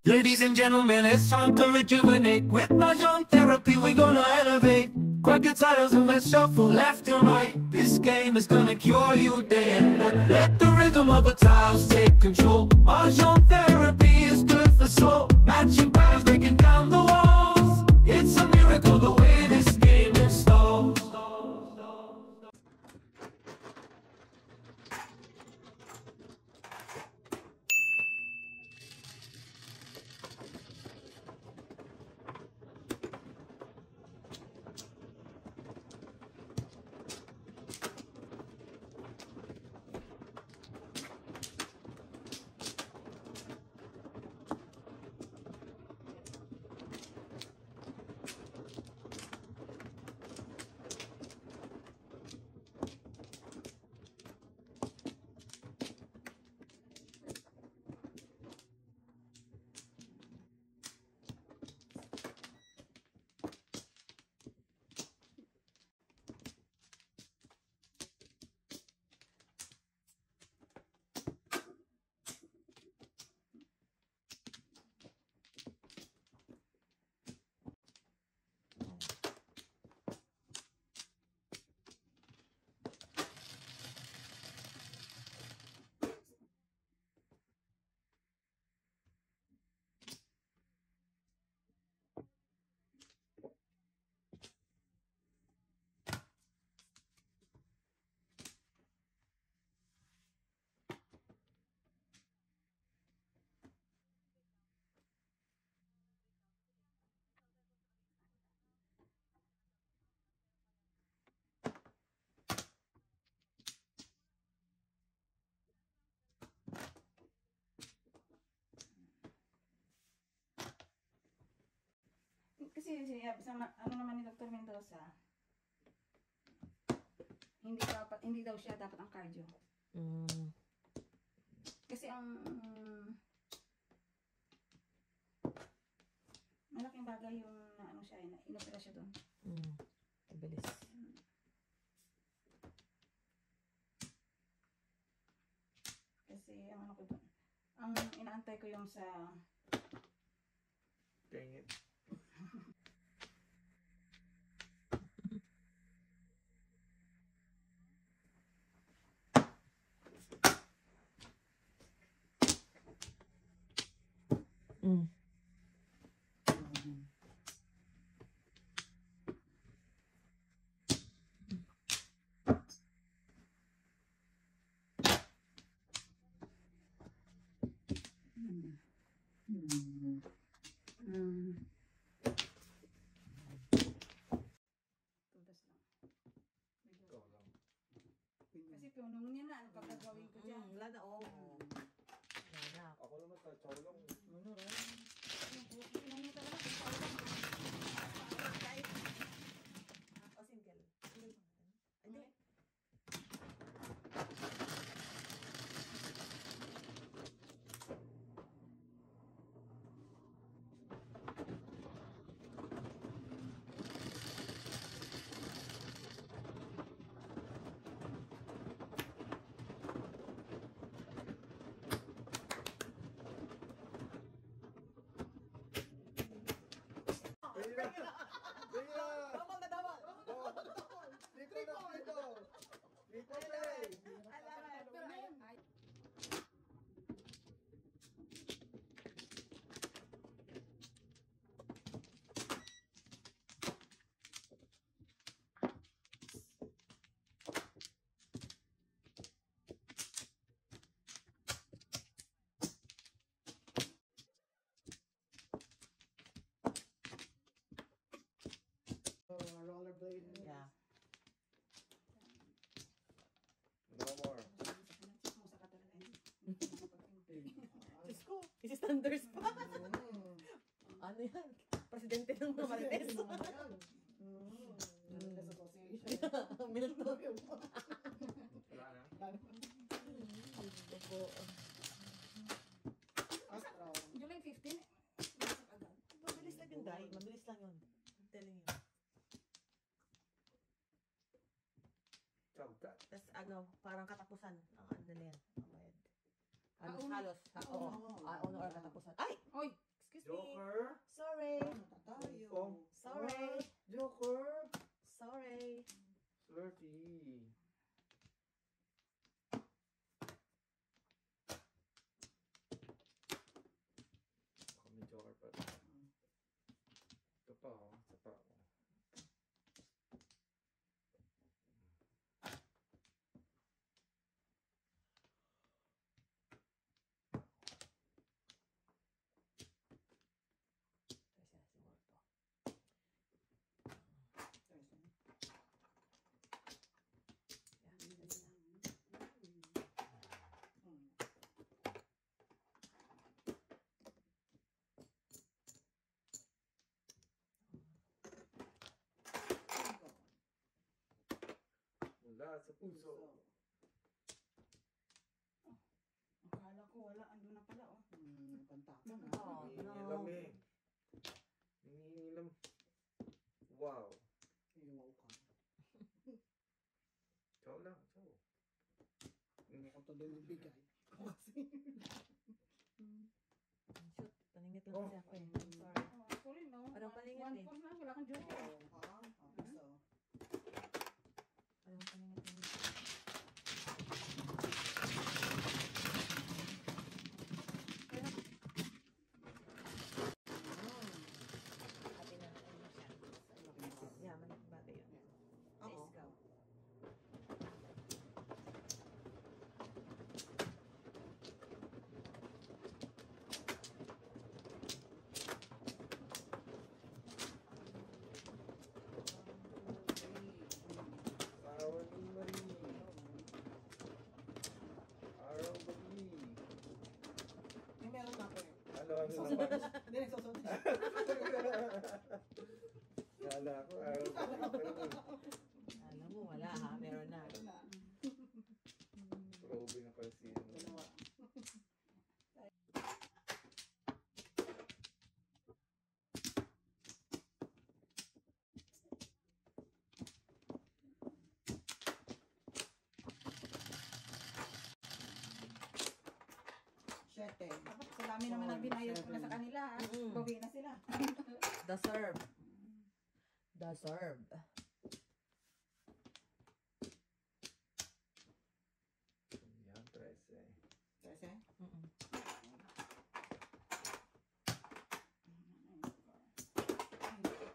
Ladies and gentlemen, it's time to rejuvenate. With Mahjong therapy, we're gonna elevate. Grab your titles and let's shuffle left and right. This game is gonna cure you day and night. Let the rhythm of the tiles take control. Mahjong therapy is good for soul. Matching patterns, breaking down the walls. It's a miracle the way this game installs. Kasi ano naman ni Dr. Mendoza, hindi daw siya dapat ang cardio. Kasi ang malaking bagay yung na ano siya, na inopera siya doon. Bilis. Kasi ang ano ko doon, ang inaantay ko yung sa Dang it. kasi punong niya na, ano pa gagawin ko dyan? Wala na, oo. Ako naman sa cholong. Punong niya talaga. O, single. Hindi. Double na double. Rollerblade. Yeah. No more. Diyos ko, isi standards pa. Ano yan? Presidente ng mga Marites. Milto. Wala na. July 15, Mabilis lang yun, Day. Mabilis lang yun. I'm telling you. Chagka. Tapos agaw, parang katapusan. Ang ano na yan. Halos. Oo. Oo. Or katapusan. Ay! Oy, pa ako. Isa pa ako. Mula sa puso. Akala ko wala, andun na pala oh. Pantapan na. Oh, Nangingilam eh. Nangingilam. Wow. Iwaw ka. Ciao lang, ciao. Ano ko to din bigay? Kasi. Shoot, paningit lang Oh. kasi ako eh. Sorry. Oh, ako rin no. Parang paningit One eh. point lang, wala kang joker. So, Parang paningit lang. Happy na ano siya. Yeah, malaking bata yun. ako. Let's go. Asawa ni Marie. Araw gabi. May meron na ako eh. Ano naman? Hindi, nagsusunod siya. Kala ko, araw gabi. Alam mo, wala ha. Meron na. Probe na pala si ano. Dalawa. Siyete. Dapat sa dami naman ang binayad ko na sa kanila. Bawi na sila. The serve. The serve. Yan, 13. Kasi? Mm-mm.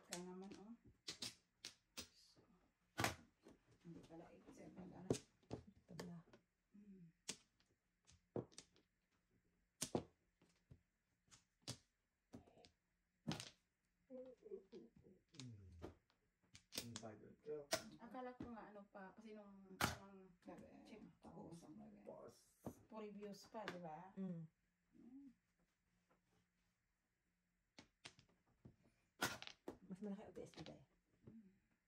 Kaya naman oh. Hindi pala 8-7 na. Tabla. Ang bagod ko. Akala ko nga ano pa, kasi nung check ko, Boss. reviews pa, di ba? Mm. Mas malaki OBSP tayo.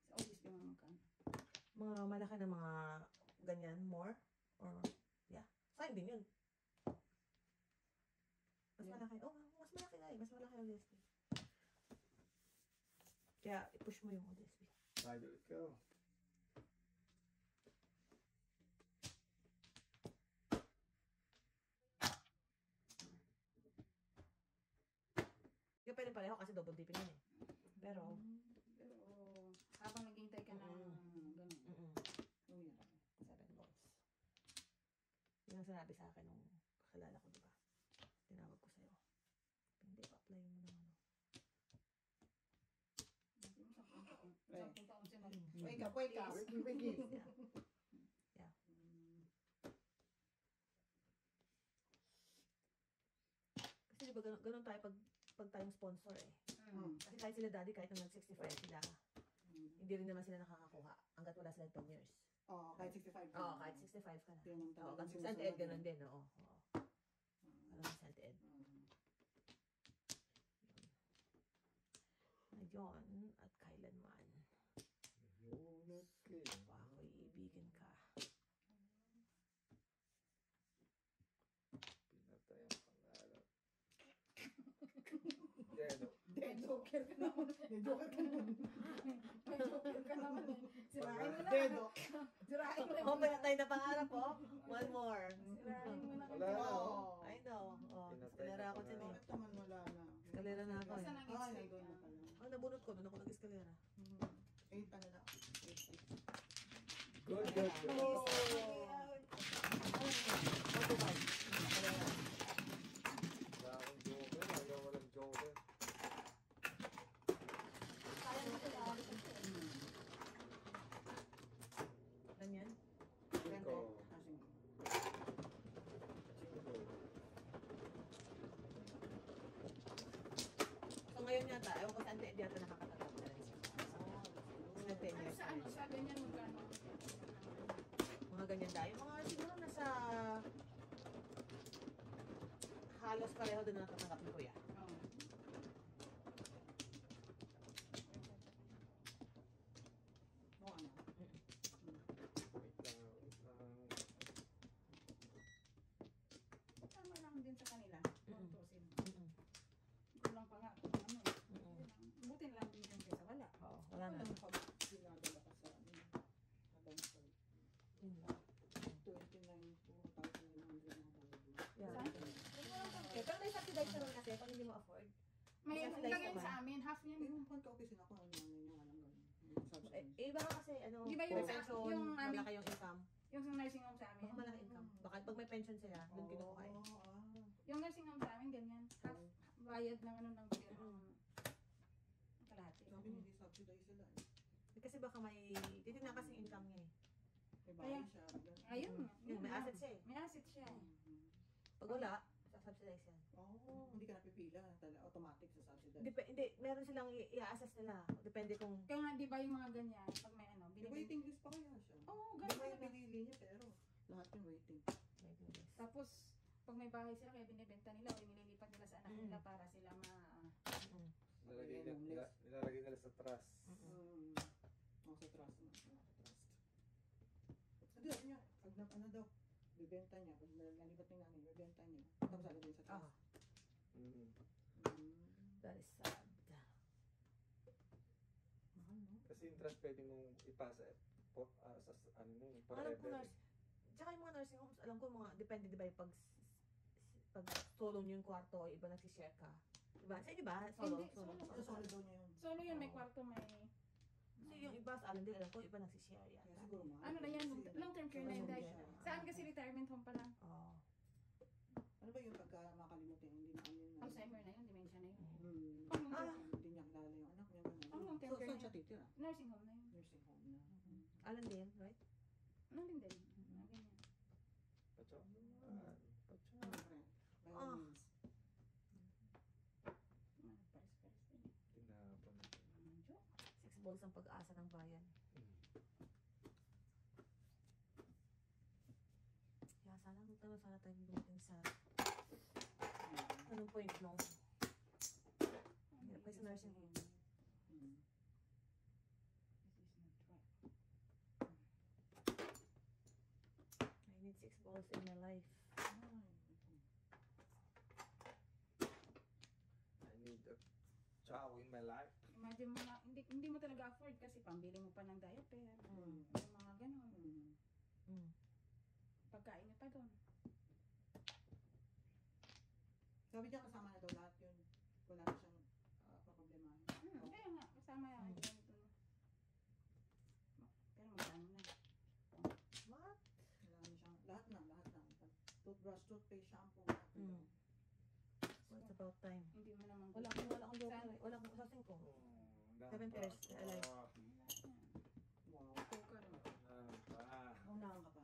Sa office din naman kan. Mga malaki na mga ganyan, more? Or, yeah. Saan din yun? Mas Yeah. malaki. Oh, mas malaki na eh. Mas malaki ang OBSP. Kaya, i-push mo yung OBSP. Bagod ko. Yung pwede pareho kasi double dipping yun eh. Pero, Pero habang naghihintay ka ng ganun, mm-mm. uwi na. 7 volts. Yun ang sinabi sa akin nung kakilala ko, diba? Tinawag ko sa'yo. Hindi, pa-apply mo ng ano. Sampung taon siya nag- Wake up, wake up. Wake up, wake up. Yeah. Kasi diba ganun tayo pag tayong sponsor eh. Kasi kahit sila daddy, kahit nung nag-65 sila, hindi rin naman sila nakakakuha hanggat wala sila 10 years. Oo, kahit 65. Oo, kahit 65 ka na. Yun ang Oo, talagang kasi sa sinusunod Ed, eh. ganun din, oo. Parang sa Ed. Ngayon, at kailanman, Yun at kailan. pa ako'y ibigin ka. Pinatay ang pangarap. Deno. May joker ka naman. May joker ka naman. May joker ka naman eh. Sirain mo na. Dedo. Sirain mo na. Oh, may natay na pangarap, oh. One more. Sirain mo na. Wala na, Oo. I know. Oh, Pinatay eskalera na ako dyan eh. Bakit naman wala na? Eskalera na ako Basta eh. nang Ay, exit nandun na na. pala. Oh, nabunot ko. Doon ako nag-eskalera. 8 ano na? 8. Good, good, good. Oh. Wala akong joker. Ayaw walang joker. hindi yata nakakatanggap na rin siya. Sa 10 Ano years. sa ano, sa ganyan magkano? Mga ganyan dahil. Mga siguro nasa halos pareho din na natatanggap ni Kuya. Oo. Mukha na. Wait lang. Tama lang din sa kanila. Mm. Tutusin. Mm-mm. Kulang pa nga kung ano. Mm-mm. Buti lang din yung kaysa wala. Oo, wala na. Ano pag dinadala ka sa ano? Advance Yun lang. 29,900 na huli. Yeah. Saan? Okay, pero may subsidize naman kasi pag hindi mo afford. May Subsidized lagay naman. sa amin, half yan. Yung pagka-office ako, ano yung alam ganun. Iba ka kasi, ano, Di ba yung sa- pension, yung amin- malaki yung income. Yung sa nursing home sa amin. Baka malaki income. Baka pag may pension sila, doon kinukuha eh. Yung nursing home sa amin, ganyan. Half bayad ng ano ng gobyerno. Kalahati. Sabi niya, hindi subsidize sila. Kasi baka may, titignan kasi yung income niya eh. May bahay Kaya- siya. Ayun. Yun, may asset siya eh. May asset siya. Pag wala, subsidize yan. Oo, hindi ka napipila. Automatic sa subsidize. Hindi, meron silang i-assess nila. Depende kung, Kaya nga, di ba yung mga ganyan, pag may ano, May binibig. waiting list pa kaya siya. Oo, Hindi mo ganun yung talaga. pinili niya, pero lahat yung waiting. Tapos, pag may bahay sila, kaya binibenta nila o nililipat nila sa anak nila para sila Nilalagay nila sa trust. Oo, sa trust mo. Sa trust. Sabi niya, pag ano daw, bibenta niya. Pag nalipat niya namin, bibenta niya. Tapos alagay sa trust. Mm. that is sad. Mahal, no? Kasi yung trust pwede mong ipasa sa ano yun, Alam ko forever. nurse, tsaka yung mga nursing homes, alam ko mga, depende di ba yung pag solo nyo yung kwarto, iba nagsishare ka. Diba? Sa inyo ba? Solo? Hindi, Solo. solo. Sa solid daw niya yun. solo yun, may kwarto, may... Kasi yung iba, sa alam din, alam ko, iba nagsishare Kaya yata. siguro mahal. Ano na yan, Kasi- long-term care na yun. Long-term Dahil, care. saan kasi retirement home pa lang? Oo. Ano ba yung pagka makalimutin, hindi na ano yun? Alzheimer na yun, dementia na yun. Hmm. Hindi niya kilala yung anak niya. ganun. Ang long-term So, care saan niya. siya titira? Nursing home na yun. Nursing home na. Alam din, right? Nandun din. Mga ganyan. Patsok naman. Patsok. Siyempre. By all Ah. means. Pares-pares din. Tinapon. Medyo. 6 balls ang pag-asa ng bayan. Kaya sana tayo dumating sa anong point nung hirap kayo sa nursing home. Hmm. This is not right. I need 6 balls in my life. I need a chow in my life. Imagine mo na, hindi mo talaga afford kasi pambili mo pa ng diaper. Hmm. Yung mga ganun. Hmm. Pagkain niyo pa doon. Sabi niya kasama na daw lahat yun. Wala na siyang problemahin. Kaya nga, kasama yung ganito. Pero magkano na. What? Wala na siyang, lahat na. Toothbrush, toothpaste, shampoo. lahat na daw. Well, it's about time. Hindi mo naman Wala akong joker eh. Wala akong usasing ko. 7 pairs alive. Wow. Poker. Unahan ka pa.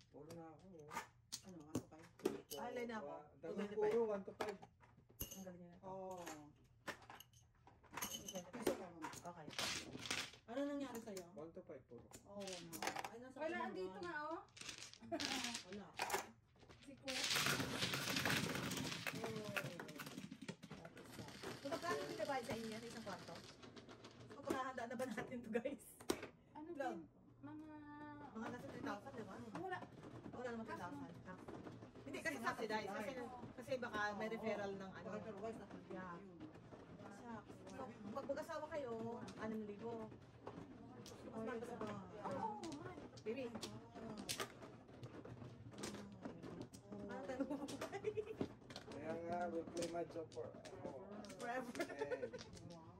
Puro na ako. Ano, ako pa Ah, line na ako. Puro 1 to 5. Ang galing niya na. Oo. Piso. Piso ka ma'am. Okay. Ano nangyari sa'yo? 1 to 5 puro. Oo, no. Ay, nasa Wala, akin andito naman. nga oh. Wala. Si Kuya. So, magkano yung binabayad sa inyo sa isang kwarto? So, pagkahanda na ba natin to guys? Ano Lang. din? Mga nasa 3,000, di ba? Wala. Wala naman 3,000. Half. Hindi kasi subsidized. Kasi baka may referral ng ano. Otherwise, nakalagay Yeah. yun. Shucks. So, pag mag-asawa kayo, 6,000. Oh, yun sa ba? Oo, man. Baby, ano tanong mo? Kaya nga, we'll play mahjong for Forever. Hey, Wow.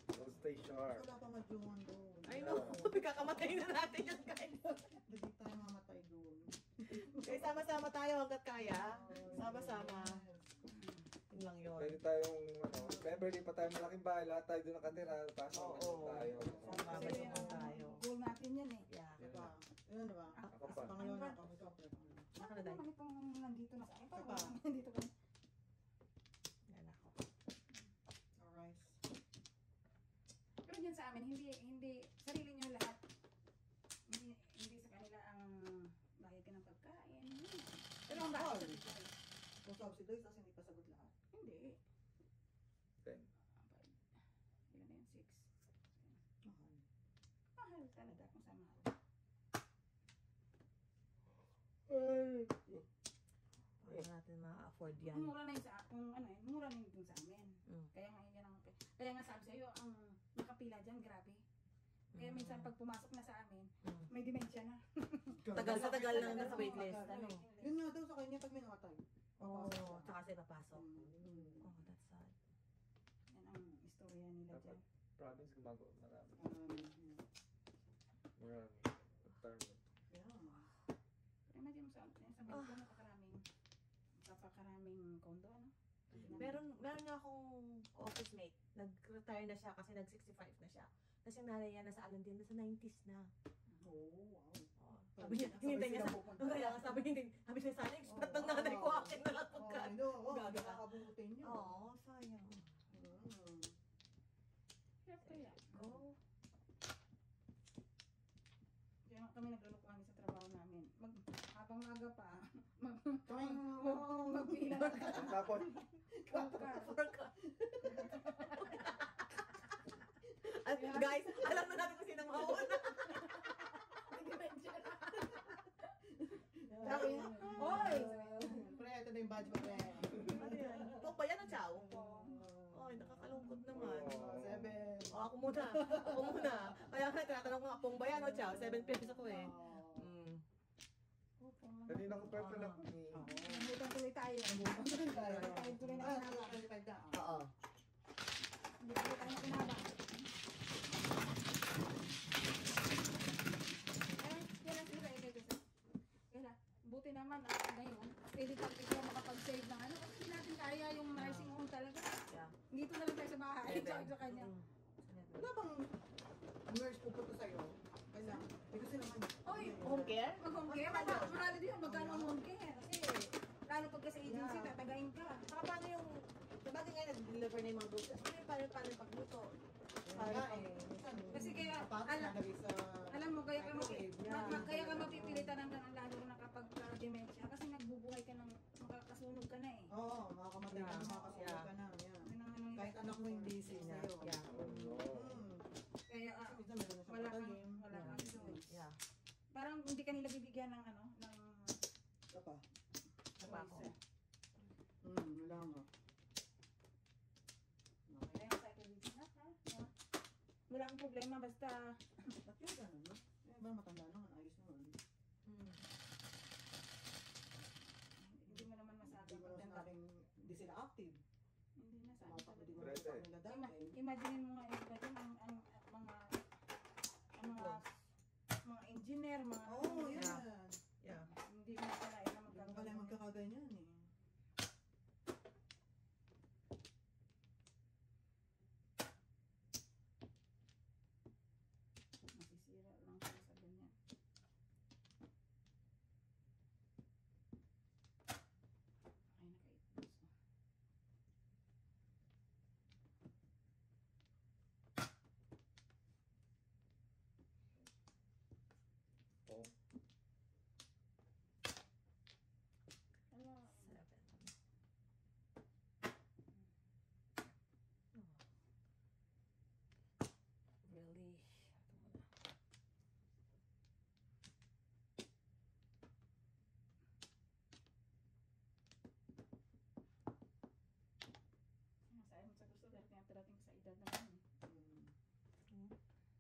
don't stay sharp. Wala pa madyungan doon. I know. Kakamatay na natin yan guys. Hindi tayo mamatay doon. Kaya sama-sama tayo hanggat kaya. Sama-sama. Yun lang yun. Pwede tayong, Beverly pa tayo malaking bahay, lahat tayo doon nakatira, tapos Oo. tayo. Sama naman tayo. Goal natin yan eh. Yeah. Diba? Yun, diba? Ako pa. Pangayon ako. Ikaw, Ako na dahil. Naman itong nandito na sa akin. Papa. Nandito ka. Yan ako. Alright. amin, hindi, sarili nyo lahat. Hindi sa kanila ang bayad ka ng pagkain. Hindi. Pero ang bayad sa bigay. Kung subsidize, tapos hindi pa sagot lahat. Hindi. Ten. Ilan na yun? 6. Mahal. Mahal talaga kung saan mahal. Paano natin ma-afford yan? Mura na yun sa, kung ano yun, mura na yun dun sa amin. Mm. Kaya nga yun ang, kaya nga sabi sa'yo, ang nakapila dyan, grabe. Kaya minsan pag pumasok na sa amin, may dementia na. Tagal sa tagal lang nasa waitlist. Ano? Yun nga daw sa kanya pag may nakatay. Oo, tsaka kasi papasok. Mm. Oh, that's sad. Yan ang istorya nila Dapat dyan. province gumagawa marami. Marami. Retirement. Yeah. Pero imagine mo sa Bicol, napakaraming condo, ano? Meron nga akong office mate. Nag-retire na siya kasi nag-65 na siya. Tapos yung nanay niya nasa alam din, nasa 90s na. Oh, wow. Oh, sabi niya, hinintay niya sa... Kaya nga sabi niya sa akin, expert ng nanay ko, akin na lang pagka. Gaga. Nakakabutin niyo. Oo, sayang. Kaya, Oh. kaya nga kami naglulukuhan sa trabaho namin. Habang maga pa, magpila. Tapos, Guys, alam na natin kung sino mauna. Sabi niya, Hoy! pre, ito na yung badge mo, pre. Ano yan? Pong ba yan ang chow? Ay, nakakalungkot naman. 7. Oh, ako muna. Kaya nga, tinatanong ko nga, pong ba yan o chow? 7 pesos ako eh. kanina ko pa pala kami. Nabutan tuloy tayo. Tayo tuloy na kinabang. Oo. Hindi tuloy tayo na kinabang. Yan ang sila kaya buti naman ngayon, pwede tayo makapag-save ng ano. Kasi hindi natin kaya yung nursing home talaga. Yeah. Dito na lang tayo sa bahay. Sa kanya. Wala bang nurse pupunta sa'yo? Kailangan. Kasi naman. Oy, Home care? mag-home care. Marami din yung magkano ang home care. Kasi, lalo pagka sa agency, tatagayin ka. Saka paano yung, sabagay ngayon nag-deliver na yung mga groups. Paano yung pagluto? Kasi kaya, alam mo, kaya ka mapipilitan ng ganun lalo na kapag dementia. Kasi nagbubuhay ka ng, makakasunog ka na eh. Oo, makakamatay ka na, makakasunog ka na. Kahit anak mo yung busy sa'yo. Kaya, wala kang choice. Yeah. Parang hindi ka nila bibigyan ng ano, ng Apa? Trabaho. Wala nga. kaya sa akin dito na, ha? Wala kang problema, basta Ba't yun ganun, no? Eh, ba matanda naman, ayos naman. hindi mo naman masabi Hindi mo naman sinabing hindi sila active. Hindi na sa Hindi mo akin. naman sa kanila dati. Imagine mo nga iba din ang mga engineer, mga Oo, yan. Yeah. hindi mo pala ina Hindi mo pala magkakaganyan eh. masisira lang siya sa ganyan. Ay, naka-8 Oh. Ano? 7. Really? Ito muna. Sinasabi mo sa gusto dahil tinatarating sa edad na yun.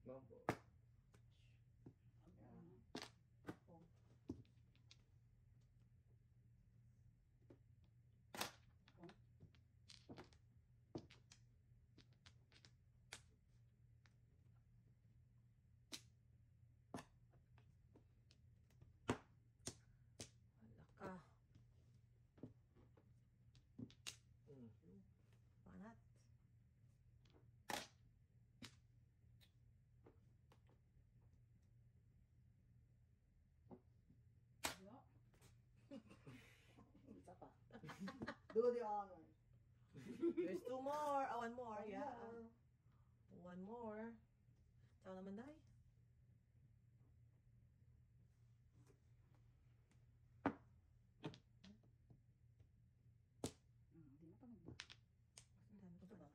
Mambo. Wala ka. Panat. No? Isa pa. Do the honor. There's 2 more. Oh, 1 more. Yeah. 1 more. Ikaw naman, Day. Hindi na pa mag- Ang dami ko pala.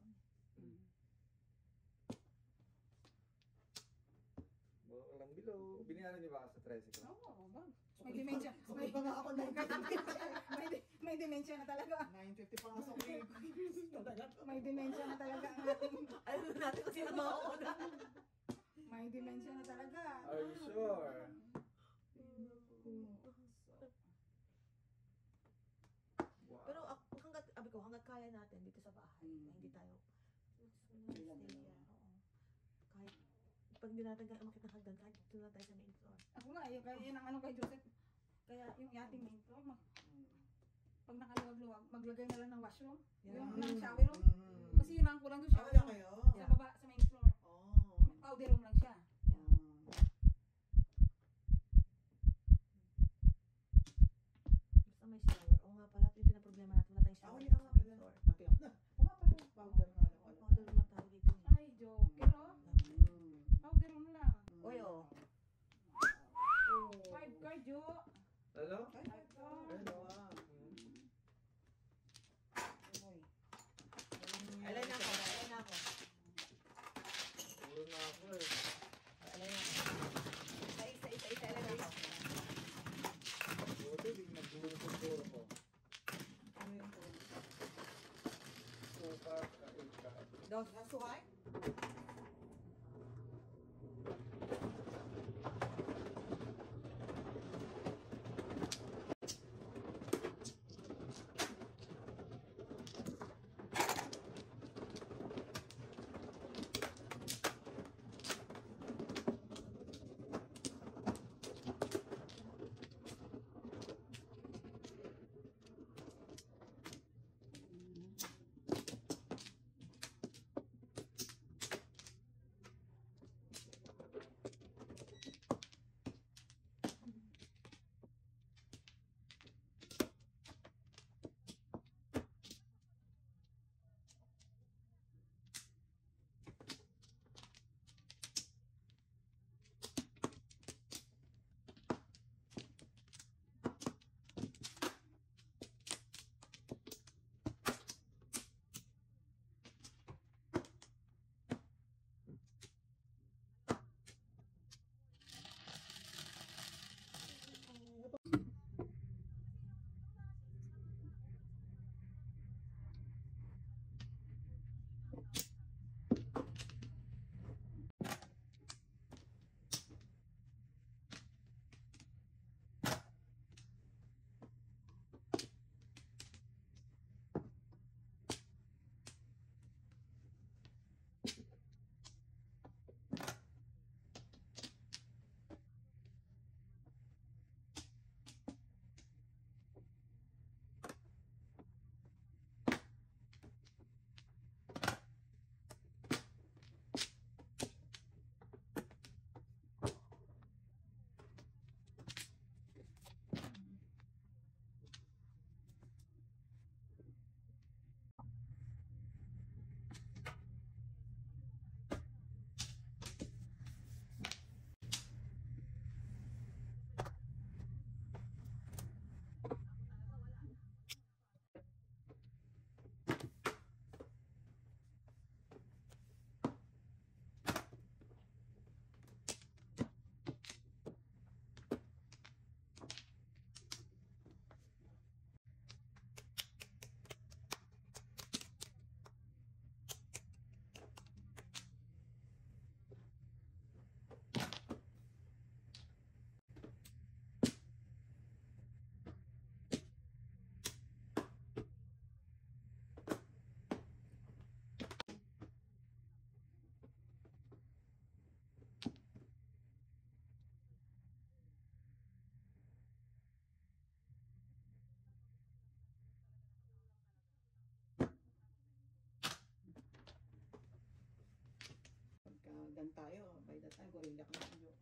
Walang below. Binayaran niyo ba ako sa 13 ko? Oo, ba? May dementia. May pa nga ako 950. May dementia na talaga. 950 pa nga sa okay. Talaga. May dementia na talaga ang ating... Alam natin kung sino mauuna. May dementia na talaga. Are you sure? Wow. Pero hanggat, abi ko, hanggat kaya natin dito sa bahay, na hindi tayo, stay here. Oo. Kahit, pag hindi natin kaya umakit ng hagdan, kahit dito na tayo sa main floor. Ako nga, yun ang ano kay Joseph. Kaya yung ating main floor, pag nakaluwag-luwag, maglagay na lang ng washroom. Yeah. Yung ng shower room. Kasi yun ang kulang doon Ako shower na room. kayo? Sa baba, sa main floor. Oh. Powder room lang siya. Basta may shower. Oo nga pala, yun din ang problema natin, wala tayong Ako shower yun sa nga main pala. floor. Pati ako na. Oo nga pala. Powder nga lang pala. Powder room lang tayo dito. Ay, joker oh. Powder room lang. Uy, oh. 5 card, Jo. Ano? 5 card. Ano ah. Alay na ako, alay na ako. Puro na ako eh. Alay na ako. Isa, alay na ako. Buti, di nagulong sa puro ko. Ano yung po? Suka, kain ka. Dos. Nasuhay? Pagka tayo, by the time, gorilla ka na siya.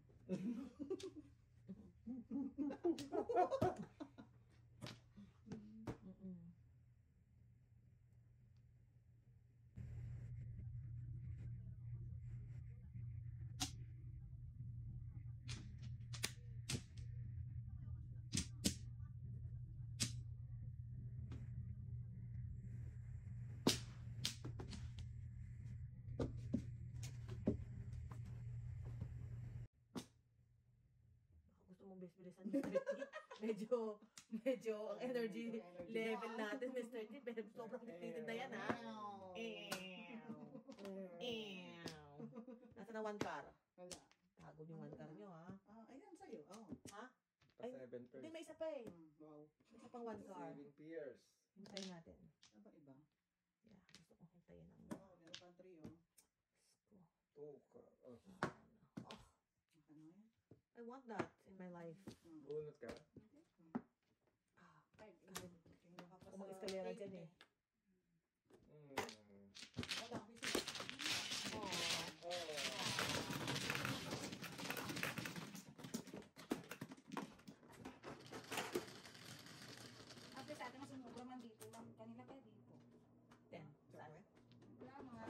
bilisan, Mr. T. Medyo ang energy level natin, Mr. T. Pero sobrang titinid na yan, ha? Nasa na one car? Wala. Tago yung one car nyo, ha? Ayan sa'yo. Ha? Pa Ay, 7 Hindi, first. may isa pa eh. Wow. May isa pang one car. Saving peers. Hintayin natin. Iba. Yeah, gusto kong hintayin ang... Meron pang 3 oh. Sko. 2 ka. Oh. Oh, Ano yan? I want that in my life. Bunot ka. Ah, Kahit kung mag-eskalera dyan eh. Wala, busy. Oh. After sa atin, masumubra man dito. Kanila kaya dito. Ten. Saan? Wala, mga...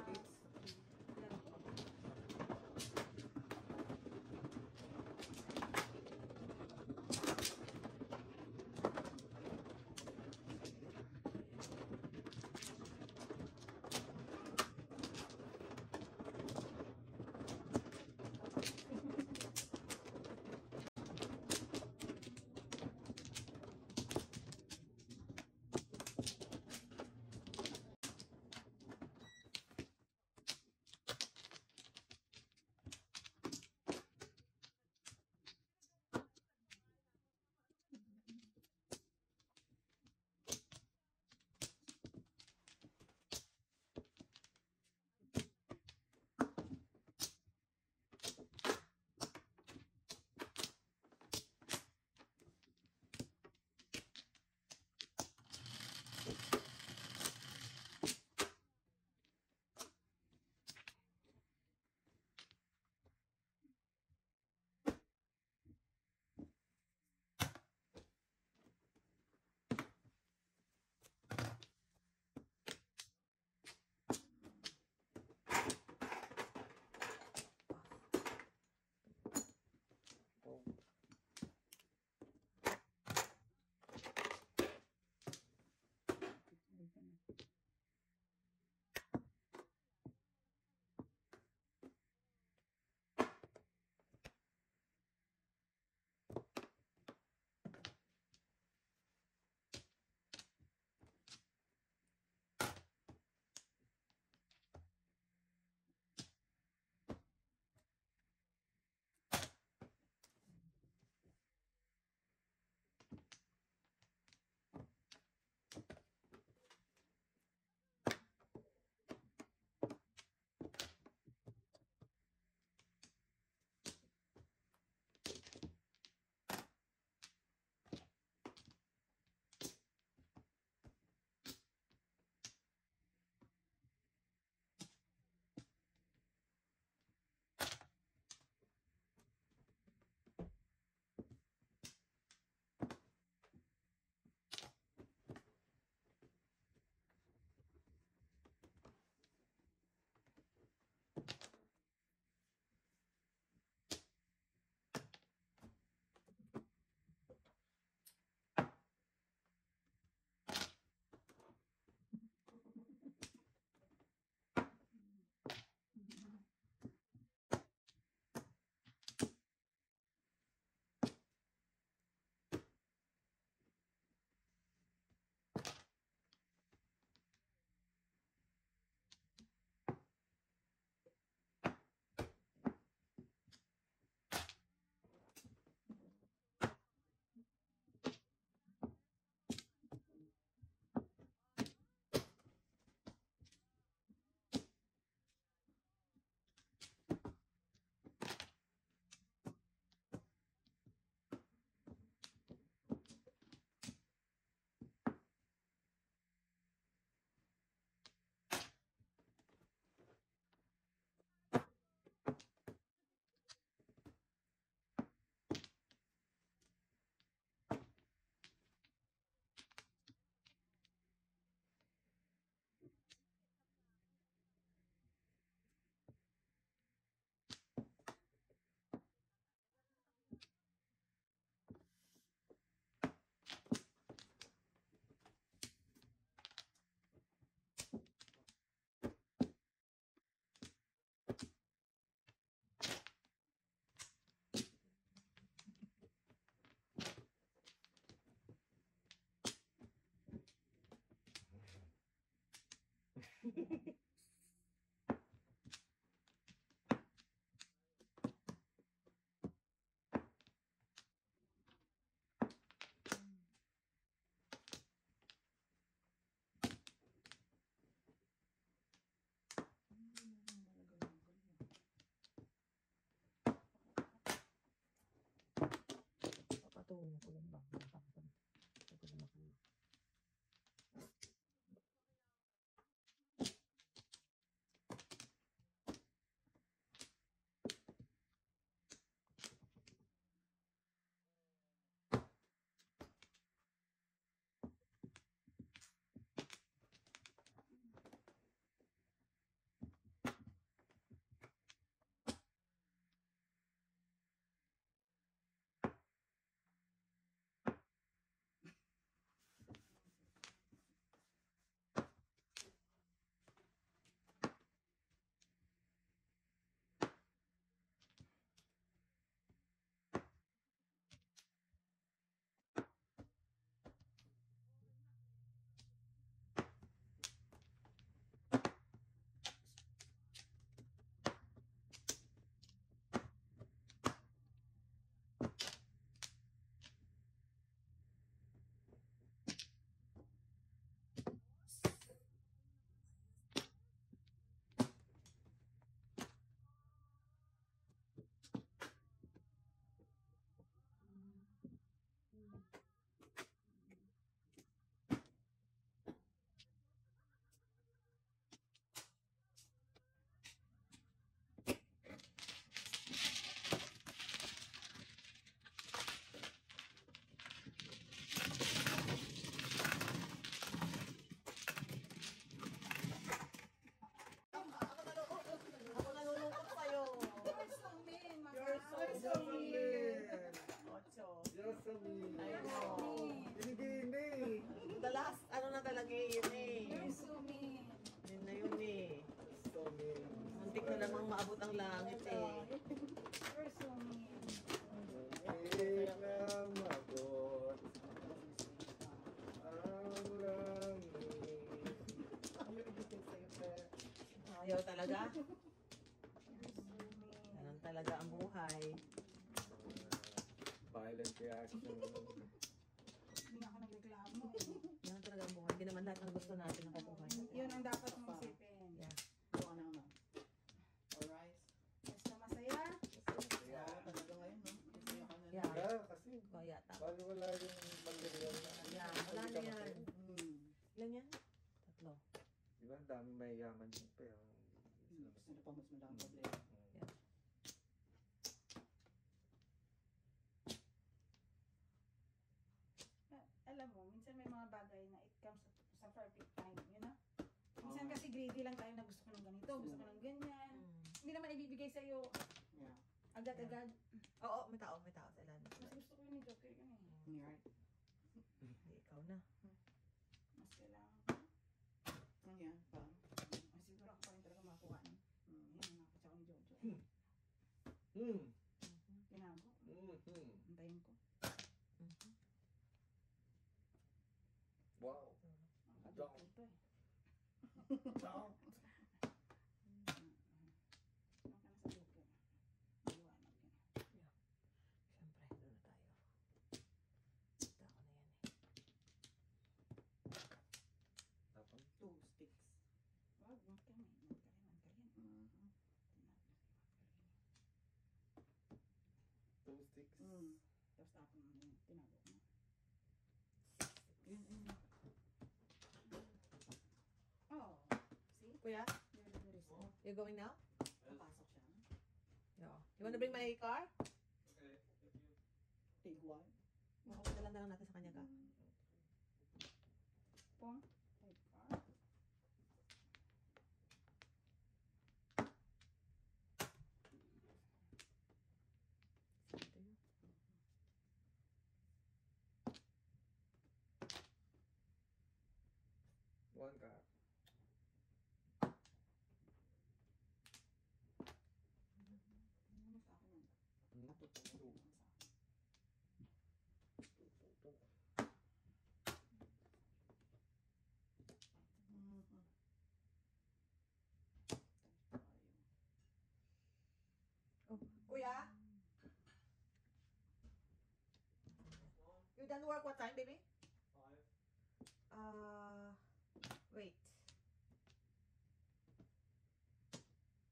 namang maabot ang langit eh. You're so mean. Hindi na mabot ang langit. Ayaw talaga. You're so mean. Ganun talaga ang buhay. Violent reaction. Hindi nga ako nagreklamo. Ganun talaga ang buhay. Hindi naman lahat ng gusto natin nakukuha. Yun ang dapat mong isipin. Yeah. Buka na naman. Alright. Basta masaya. Yeah. Talaga ngayon, no? Masaya ka na. Yeah. Kaya kasi, Kaya tama. bago wala yung material na. Yeah, wala na yan. Ilan yan? 3. Di ba, ang dami may yaman yung pero. Gusto na pa mas malang problema. Alam mo, minsan may mga bagay na it comes sa perfect time, you know? Minsan kasi greedy lang tayo na gusto ko ng ganito, gusto ko ng ganyan. Hindi naman ibibigay sa'yo Yeah. agad-agad. Oo, may tao sa ilan. Mas gusto ko yun ni Joker yun eh. You're right. Hindi, ikaw na. Mas kailangan ko. Ano yan? Parang. Siguro ako pa rin talaga makakuha niya. Yan, nakakasya ko ni Jojo. Tinago. Antayin ko. Wow. Ang Joker to eh. Down. Saan ka na sa Joker? Maliwanag yan. Siyempre, doon na tayo. Ito ako na yan eh. Tapos, 2 sticks. Wag, wag ka may. Wag ka rin, wag ka rin. two sticks. Tapos tapon mo yun. Tinago ko na. Yun. Oh, see? Kuya, You're the very smart. you going now? Papasok siya. Yeah. You wanna bring my car? Take one. Makapadala na lang natin sa kanya ka. Pong. Type R. Ito yun. One ka. Ano sa akin yun? Matutulog sa akin. Kuya? You done work what time, baby? 5. Wait.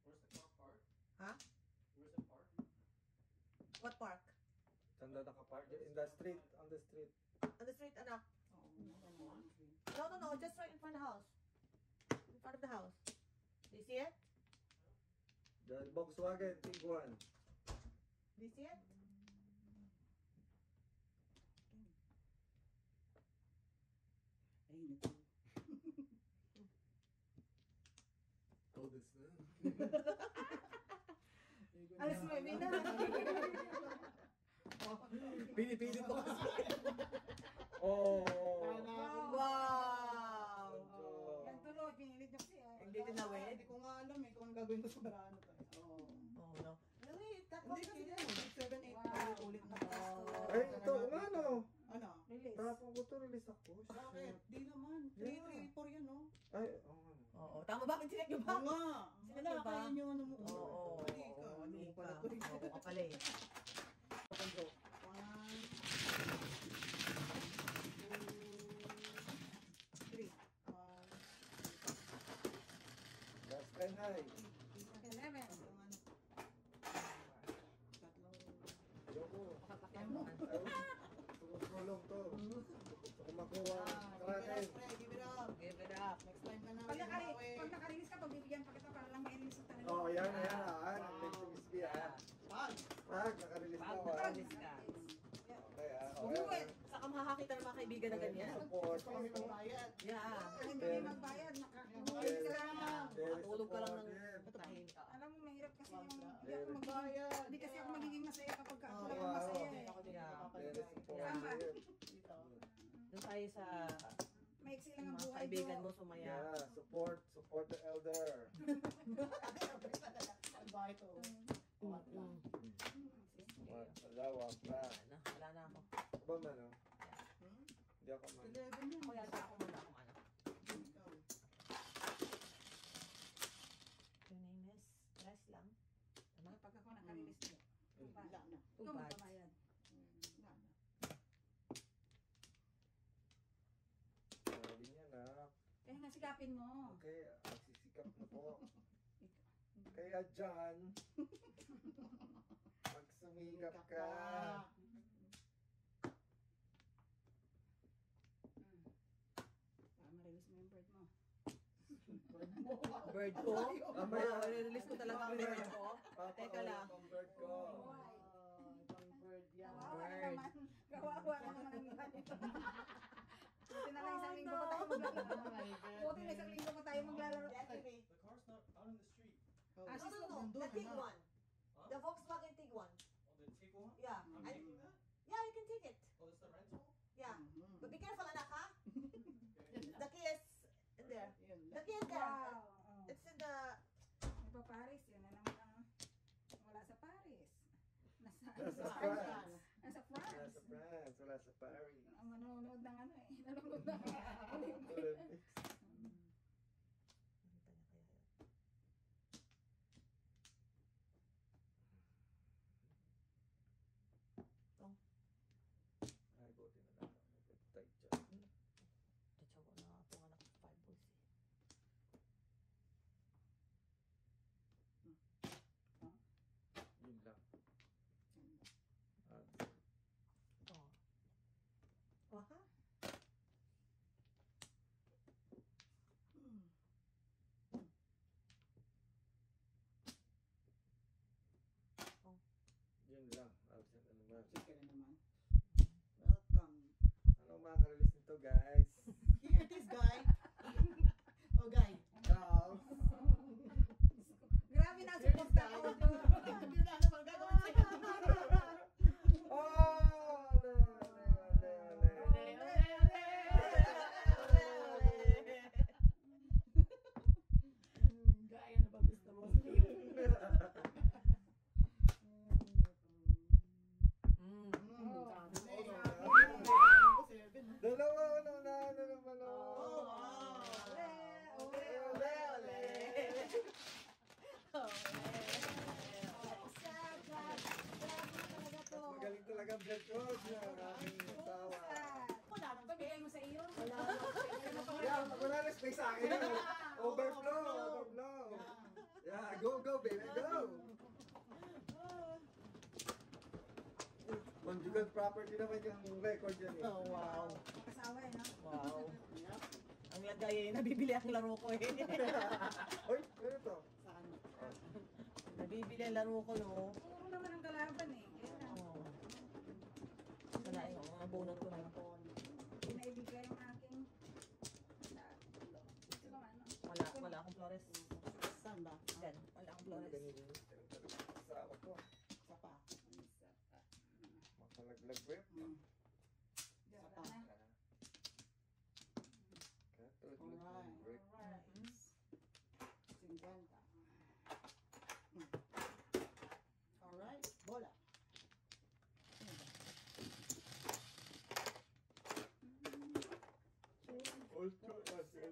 Where's the car park? Huh? Where's the park? What park? Saan daw nakapark? In the street, on the street. On the street, anak. Oo. No, just right in front of the house. In front of the house. Do you see it? The Volkswagen Tiguan. Do you see it? Ay, nito. Todes na. Alas 9 na. Pinipilit ko kasi. Oh. Wow! Yan tuloy, pinilit niyo kasi. Hindi tinawid? Hindi ko nga alam eh kung ang gagawin ko sa verano to. Oo. Oh, no. Wait, that Hindi coffee kasi kasi yan. 7, 8 Wow. ulit na. Ay, ito, ano? Ano? Release. Tapos ko to release ako. Bakit? Di naman. 3, 3, 4 yan, no? Ay, oh. Oo, tama ba? Chinek nyo ba? Oo nga. Sino Wala, ba? kaya nyo ano mo. Oo, Mali ka. mali Ano ka. pala to? Oo ka pala eh. 3. Last time, hi. 11. Yoko. Makapakyan mo. Tulong to. Kung makuha, kraken. Give it up. Give it up. Next time na Pag namin. pag nakarilis ka, pagbibigyan pa kita para lang ma-release yung talaga. Oh, yan, yan. Next whiskey, Pag. Pag nakarelease Pag ko, nakalis ka. Okay, Do it. Saka makakakita ng mga kaibigan na ganyan. Support. Gusto kami magbayad. Yeah. Ay, hindi magbayad. Nakakumulit ka lang. Matulog ka lang ng tahimik ka. Alam mo, mahirap kasi yung hindi ako Very magbayad. Bayad. Hindi kasi ako magiging masaya kapag ako Oo. lang ang masaya eh. Yeah. Very Tama. supportive. Doon tayo sa Maiksi lang ang mga buhay kaibigan ko. mo sumaya. Yeah, support the elder. ito. Mm. Dalawa pa. Wala na ako. Ba man, no? Hmm? Hindi ako man. 11 yan. Ako yata ako muna akong ano. Ikaw. Your name is Tres lang. Tama? Pag ako nakarelease nyo. Wala na. Too Ikaw bad. magbabayad. Wala na. Sabi niya na. Kaya nga sikapin mo. Okay, magsisikap na po. Kaya dyan, magsumikap ka. Para ma-release mo yung bird mo. Bird ko? Mamaya. Release ko talaga ang bird ko. Teka lang. Ang bird ko. Ibang bird yan. Kawawa na Bird. naman. Kawawa na naman ang iba nito. Buti na lang isang linggo pa tayo maglalaro. Buti na isang linggo pa tayo maglalaro. Anyway. The car's not out in the street. Oh, Ah, No, no, no. nandun The na. Tiguan. Huh? The Volkswagen Tiguan. Oh, the Tiguan? Yeah. I'm I, taking that? yeah, you can take it. Oh, that's the rental? Yeah. Mhm. But be careful, anak, ha? Okay. The key is in there. Yun The lang. key is there. Wow. Oh. It's in the... Iba Paris, yun na naman ang wala sa Paris. Nasa Nasa France. France. Nasa Wala France. sa France, wala sa Paris. Ang manonood ng ano eh. Nanonood ng Olympics. Olympics. Nakita niya kaya yun. Ay, buti na lang. Nag-tight dyan. Tatsawa na nga itong anak ko, 5 boys eh. Yun lang. Ah, Oh. Oh, ha? yun lang. Absent na naman. Sige na naman. Welcome. Ano makaka-release nito, guys? Here it is, guy. Oh, guy. Ciao! Grabe na support na ako. Hindi na naman gagawin sa'yo. Oh! Ole, ole, ole. Gaya na ba gusto mo? Dalawa na naman. Oh, wow. Ole, Ole, ole. Magaling talaga ang blood coach na aking asawa. Wala nang pabigay mo sa iyo. Yeah, wala na space sa akin. Overflow. Yeah, go, baby, go. Conjugal property naman yung record yan eh. Oh, wow. Kasawa eh, no? Wow. Ang lagay eh, nabibili ang laro ko eh. Uy, ano to? Saan? Nabibili ang laro ko, no? Puro naman ang kalaban eh. Kaya na. Oh. Wala yung mga bunot ko na yun. Pinaibigay yung aking ito ba ano? Wala akong flores. Saan ba? Yan, wala akong flores. Asawa ko. Isa pa. Makalaglag whip. Wala na. Katulad Alright. ng whip. Alright. 50. Alright. Bola. Ultra kasi.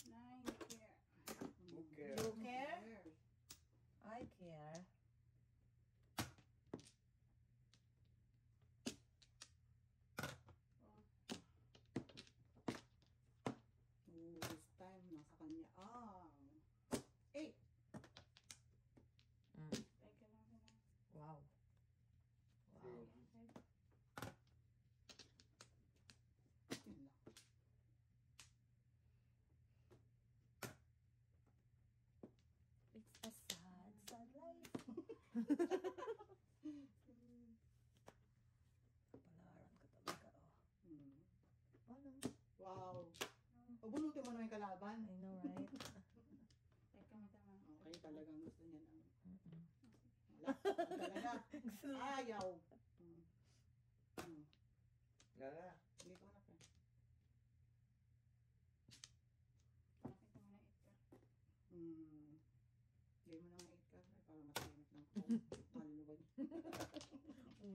Nine here. Okay. You care? I care. Oh, this time nasa kanya. Ah. 8. Teka lang. Wow. Wow. Yun lang. It's a sad, sad life. Palaran ka talaga, oh. Hmm. Ano? Wow. Pabunutin mo na yung kalaban. I know, right? Teka mo tama. Okay, talagang gusto niya ng... Mm-mm. Wala. Talaga. Ayaw. Hmm. Hmm. Nga na. Hindi ko na pa. Nakita mo na ito. Hmm. Hollywood.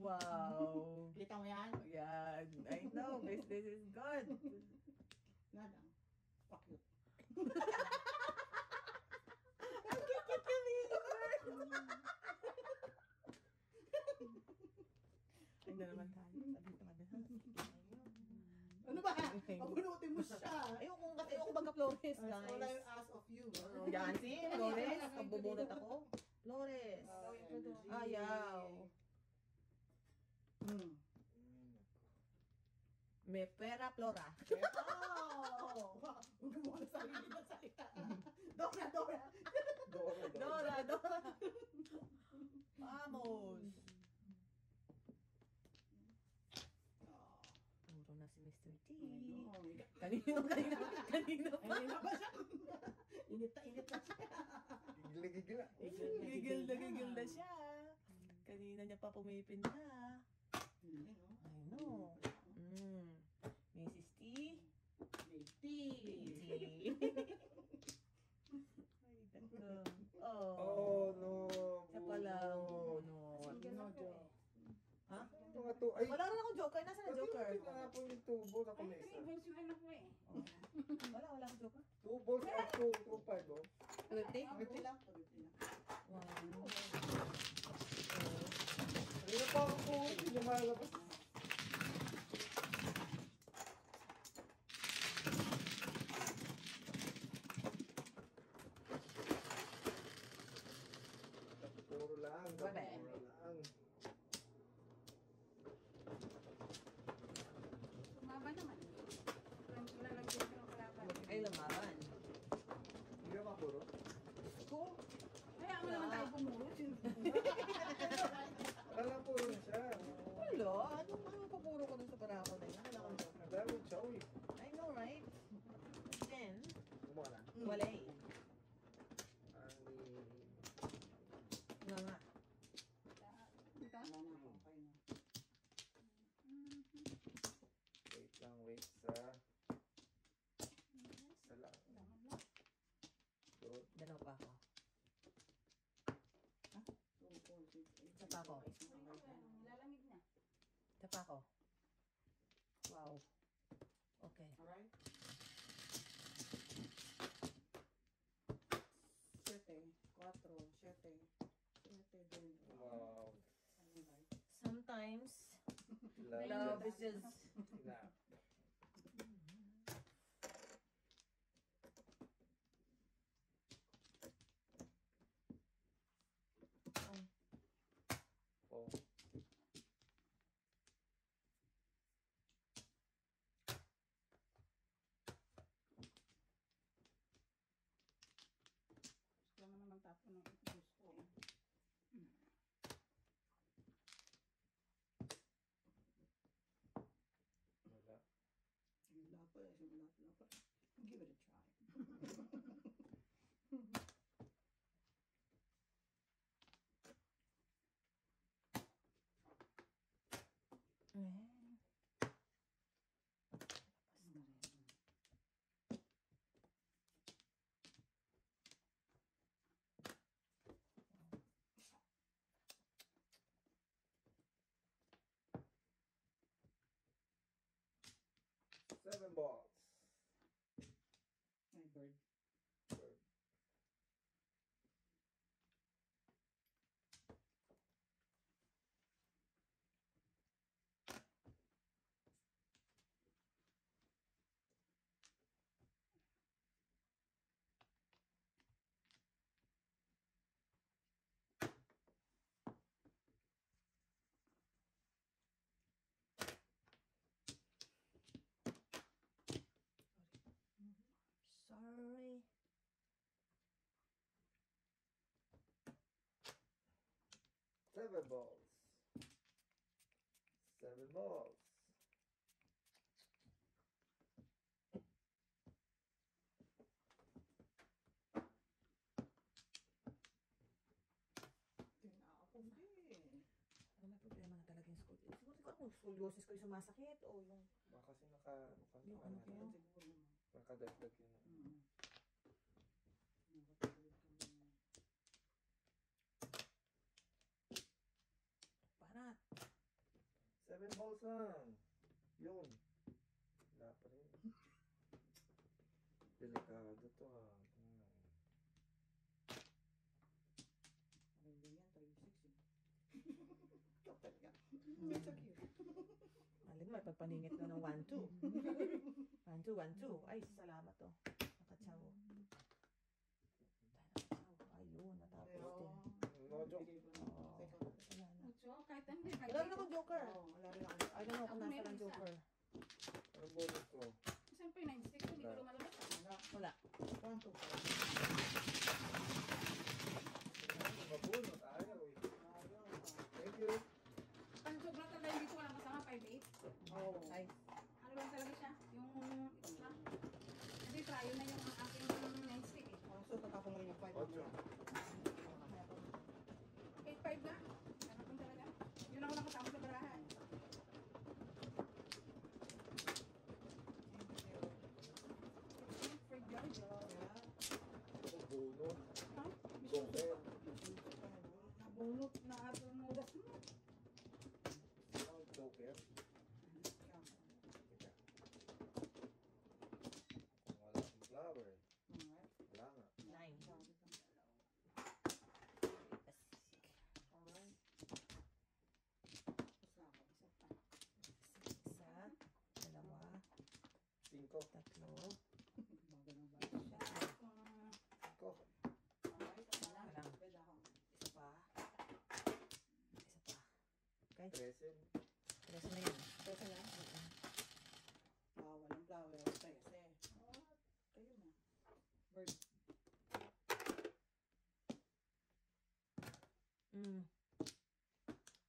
Wow. Kita mo yan? Yan. I know. This is good. Nga lang. Fuck you. Ay na naman tayo. Sabi naman din. Ano ba? Pabunutin mo siya. Ayoko magka-Flores, Wala guys. yung ass of you. Yan, si Flores. Pagbubunot ako. Flores. OMG. Ayaw. Hmm. May pera, Flora. Oh! Huwag mo na sarili na salita. Dora, Dora. Dora. Vamos. Puro na si Mr. T. Kanino pa? Kanina ba siya? Init na siya. Gigil na. Gigil na siya. Kanina niya pa pumipinta. Hindi, no? I know. Mrs. T. Lady. Ay, ganda. Oh. Oh, no. Siya pala. Oh, no. Single ako eh. Ha? Mga to, ay. Wala rin akong joker. Nasaan ang joker? Tinapon yung two balls. Ako Ay, may 3 isa. balls yung anak mo eh. Wala akong joker. 2 balls at 2 5, oh. 50? Pagod lang, pagod lang. Wow. Kanina pa ako po. Hindi lumalabas. Puro lang. Wala. Puro lang. Sumaba naman. Wala lang din ng kalaban. Ay, lamaran. Hindi ka mapuro. Ko? Kaya mo naman tayo pumuro. Wala lang puro na siya. Wala. Anong papuro ko dun sa parako na yun? Wala akong joker. Ang dami yung chow, eh. I know, right? Then, Kumuha na. wala eh. Nga nga. Dito? Wala na ako, kayo na. Wait lang, wait sa... Isa lang. Good. Dalaw pa ako. 2, 4, 6, 8. Isa pa ako. Lalamig na. Isa pa ako. Wow. Okay. Alright? 7, 7 din. Wow. Ano ba? Sometimes, Love love is just just... enough. Oh. Gusto mo naman tapo ng juice ko eh. Wala. Wala pa eh. Wala pa. Give it a try. Seven balls. My bird. Bird. Sorry. Seven balls. Seven balls. Tinapon din. Ano may problema na talaga yung school? Siguro kung scoliosis ko yung sumasakit o yung... Baka kasi Yung ano ko yun? Siguro naman. nakadagdag yun. Mm. Nakatulog ka din. lang. Yun. Wala pa rin. Delikado to ah. Hindi yan, 3-6 eh. Kapal ka. It's so cute. Alin mo, pagpaningit na ng 1-2. 1-2, 1-2. Ay, salamat to. Nakatsaw. Ayun, natapos din. No joke. Oo. Wala na. Mucho, kahit hindi. Wala rin akong joker. Oo, wala rin ako. I don't know kung Ako nasa meron ng isa. joker. Anong bonus ko? Siyempre, 9-6, hindi ko lumalabas. Wala. Wala. 1, 2. Mabunot. Ayaw eh. Thank you. Ang sobrang talaga hindi ko walang kasama, 5-8. Oo. Ay, Ano lang talaga siya? Yung extra. Kasi tayo na yung aking 9-stick eh. So, tatapong rin yung 5. Ocho. 8-5 na. Ganun kung talaga. Yun ako nakasama sa barahan. For Jojo. Mabunot. Ha? Joker. Nabunot na ato mo. Ang joker. Teka. Kung wala akong flower. Wala nga. 9. Isa, dalawa, Cinco. tatlo, Cinco. walang. Isa pa. Isa pa. Okay, Trece. 13 na yan. Teka lang. Walang flower. 13. Kayo na. Bird.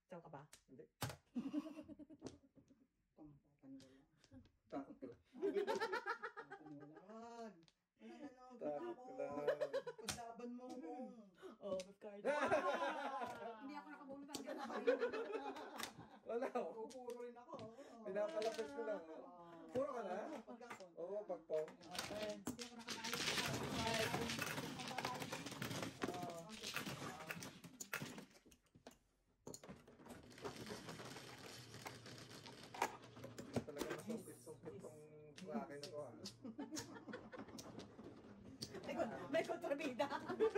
Ikaw ka ba? Hindi. Paniwala. Takot ko lang. Paniwalaan. Wala na lang. Takot ko lang. Paglaban mo ko. Oh, with card. Hindi ako nakabunot ang gano'n. Wala ako. Puro rin ako. Pinapalapit ko lang. Puro ka na? Pagkapon. Oo, pagpong. Okay. Hindi ako nakabayad. Talaga masungkit-sungkit tong akin na to ah. May kontrabida. Makakatulog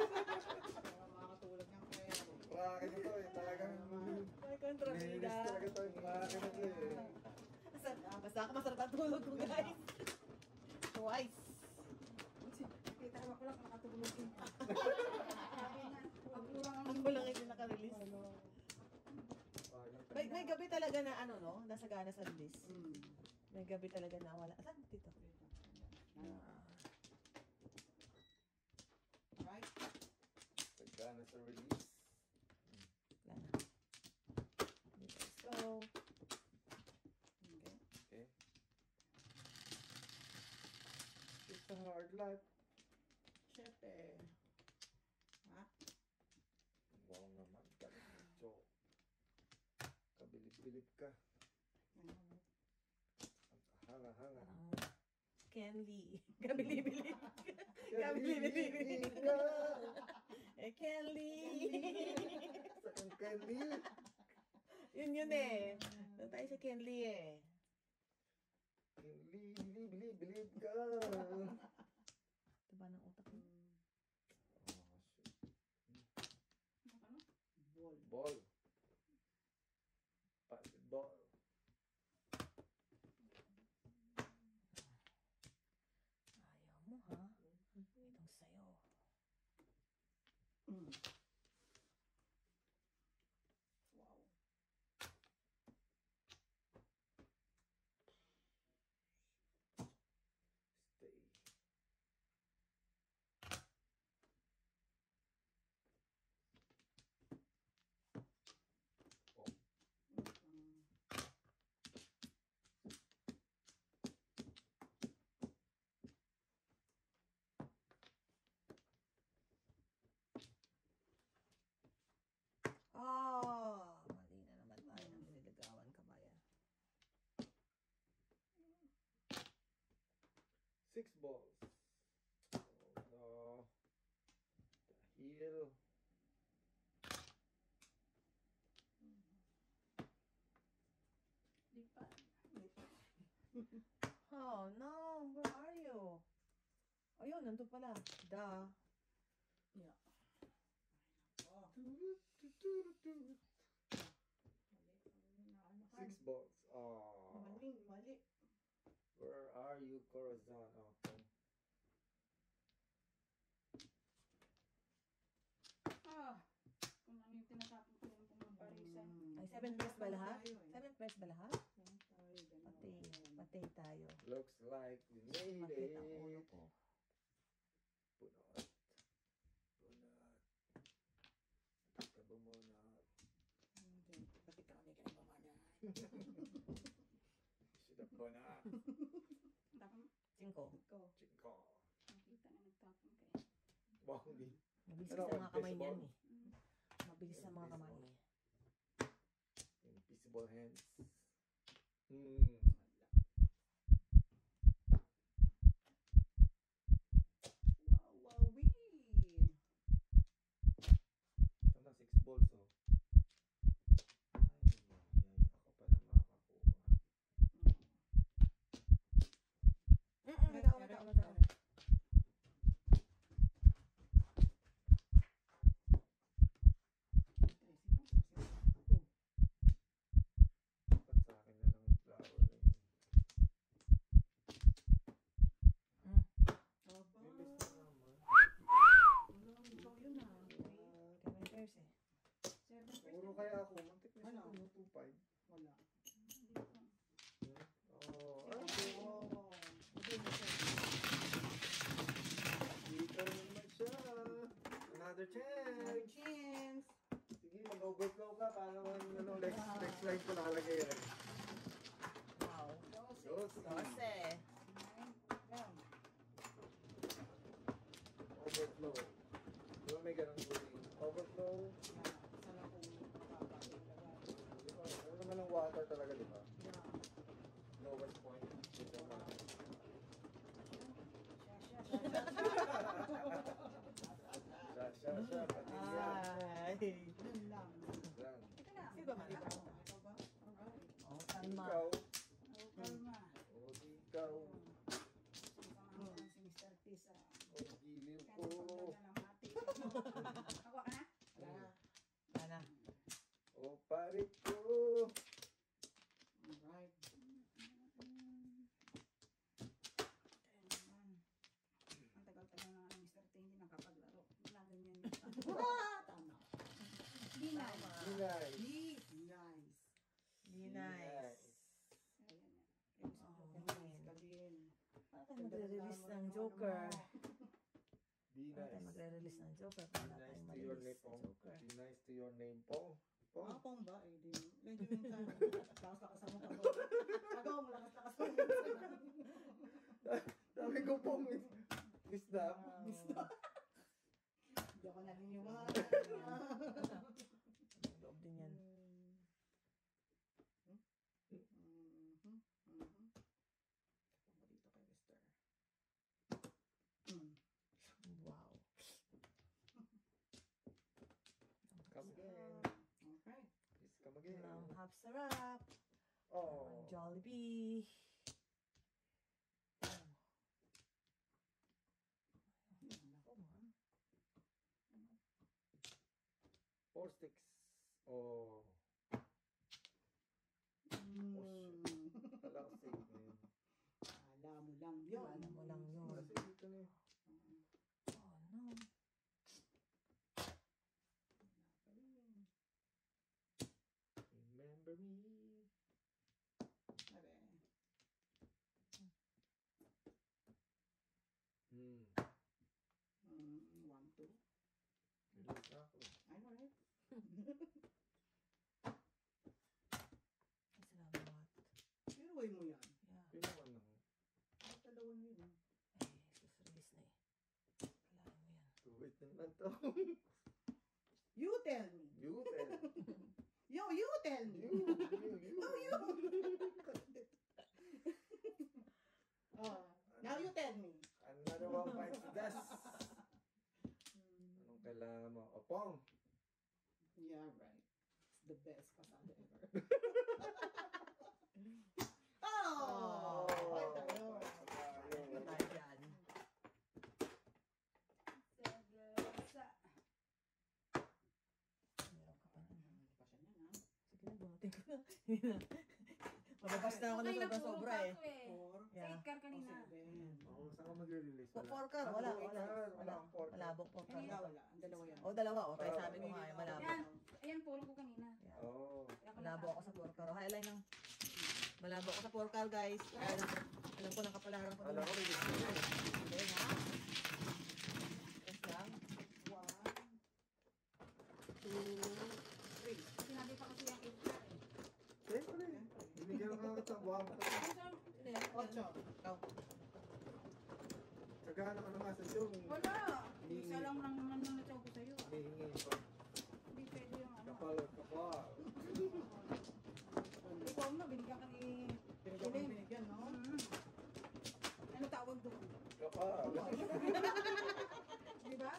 niyang pera. Akin na to eh. Talagang May kontrabida. linis talaga to. Akin na to eh. Basta ako masarap ang tulog ko, guys. Twice. Kita ko lang nakatulog din. Sabi niya, pag kurang ang Ang ko lang hindi nakarelease. May gabi talaga na ano, no? Nasagana sa release. May gabi talaga na wala. Saan dito? Alright. Pagka nasa release. Wala na. Let's go. Okay. Okay. It's a hard life. Siyempre. Ha? Wow naman. Medyo kabilib-bilib ka. Ano? Ang kahanga-hanga. Parang Ken Lee. Kabili-bili. Kabili-bili. ka! Ken Lee. Sa kang candy. Yun eh. Doon tayo sa Ken Lee eh. Bilib ka. Ito ba ng utak mo? Oh, shit. ano? Ball. Ball. Basketball. Ayaw mo ha? Itong sayo. Wow. Stay. Mali na naman tayo ng nililigawan kabayan. 6 balls. Oh, no. The heel. Di Oh no, where are you? Ayun, nandun pala. Da. Oh, 6 balls. Oh. mali. Where are you, Corazon? Oh, okay. Kung ano yung tinatapon ko yung mga parisan. Ay, 7 pairs ba lahat? Tayo eh. 7 pairs ba lahat? Tayo, ganun. Patay tayo. Looks like we made Makita ang ulo it. ko. Bunot. Kabunot. Hindi. Pati kami kayo mamana. Should have bunot. Tapos, 5. Ikaw. Chinko. nakita na nagtapon kayo. Wow, hindi. Mabilis Ano, sa mga kamay invisible? niyan eh. Mabilis sa mga kamay. Invisible hands. Wow, wee. Tama, 6 balls, oh. Ay, ako pala makakakuha. Umitaw. Ba't sa akin na lang yung flower na yun? Bilis na naman. Ikaw yun ah. 7 pairs eh. 7 first. Puro kaya ako. Mantik na Ano? siguro 2-5. Wala. Oh, Oh. dito rin naman siya. Another chance. Chance. Sige, mag-overflow ka para next slide ko nakalagay yan. Wow. Dose. 12. Yan. Overflow. Di ba may ganun tuloy? Overflow. Yan. Isa lang kung makakapaglagan. Di ba? Ano naman ang water talaga, di ba? Yan. Lowest point. Dito na. Siya. Pati niya. Ay. Yun lang. Yan. Ito na. Sino ba man? Ikaw ba? Alright. Oh, kalma. Ikaw. Kalma. O, ikaw. Si Mr. Pisa. O, giliw ko. Ako ka na? Wala. Ana. O, parit ko. Alright. Ang tagal-tagal na ng Mr. T, hindi nakapaglaro. Wala ganyan yun. Tama. Hindi na. Inay. Nice. Be nice. Ayan yan. Oh, Nice. man. Kalin. Paano tayo magre-release ng Joker? Be Paano tayo nice. magre-release ng Joker? Be Paano tayo nice to your mag-release name, Pong. ng Joker? Be nice to your name, Pong. Pong. Pong ba? Eh, di. Medyo minsan. Lakas-lakas mo pagaw. Pagaw mo, lakas-lakas mo minsan. Sabi ko, Pong. Miss na. Miss na. Hindi ako naniniwala. Loob din yan. Dito kay Mister. Wow. Come again. Okay. Please come again. Half sarap. Oh. Jollibee. Four sticks. Oh. Kala ko safe na yun. Alam mo lang yun. Alam mo lang yun. Kasi dito na eh. Oh no. Remember me. Sabi. Hmm. 1, 2. Release na ako. I know, right? Ay, salamat. Piruin mo yan. Yeah. Pinuwan ako. Ang talawan yun. Ay, sus-release na eh. Kailangan mo yan. Wait naman to. You tell me. You tell. You tell me. You. No, you. Oh, now you tell me. Another one bites the dust. Anong kailangan mo? Opong. Yeah, right. It's the best pasada ever. Oh! Oh. Ay, tayo. Mababas na ako ng sobra-sobra eh. 4, Sa 8 car kanina. 7. Oo, saan ka mag-release? 4 car, wala. Walang 4 car. Malabok 4 car. Wala. Ang dalawa yan. O, dalawa. O, kaya sabi ko nga, malabo. Yan. Ayan, puro ko kanina. Oo. Kaya ako Malabo ako sa 4 car. O, highline lang. Malabo ako sa 4 car, guys. Alam ko, nakapalaran ko. Alam ko, may gusto ko. Hindi, ha? Yes lang. 2, 3. Sinabi pa kasi yung 8 car eh. Siyempre. Binigyan ka ng buwan mo. Hindi, 8. Ikaw. Sagana ka naman sa show. Wala. Isa lang naman nung natsaw ko sa'yo. Hihingi pa. Hindi pwede yung ano. Kapal, kapal. Ikaw na, binigyan ka ni Binigyan ko binigyan, no? Ano tawag doon? Kapal. Di ba?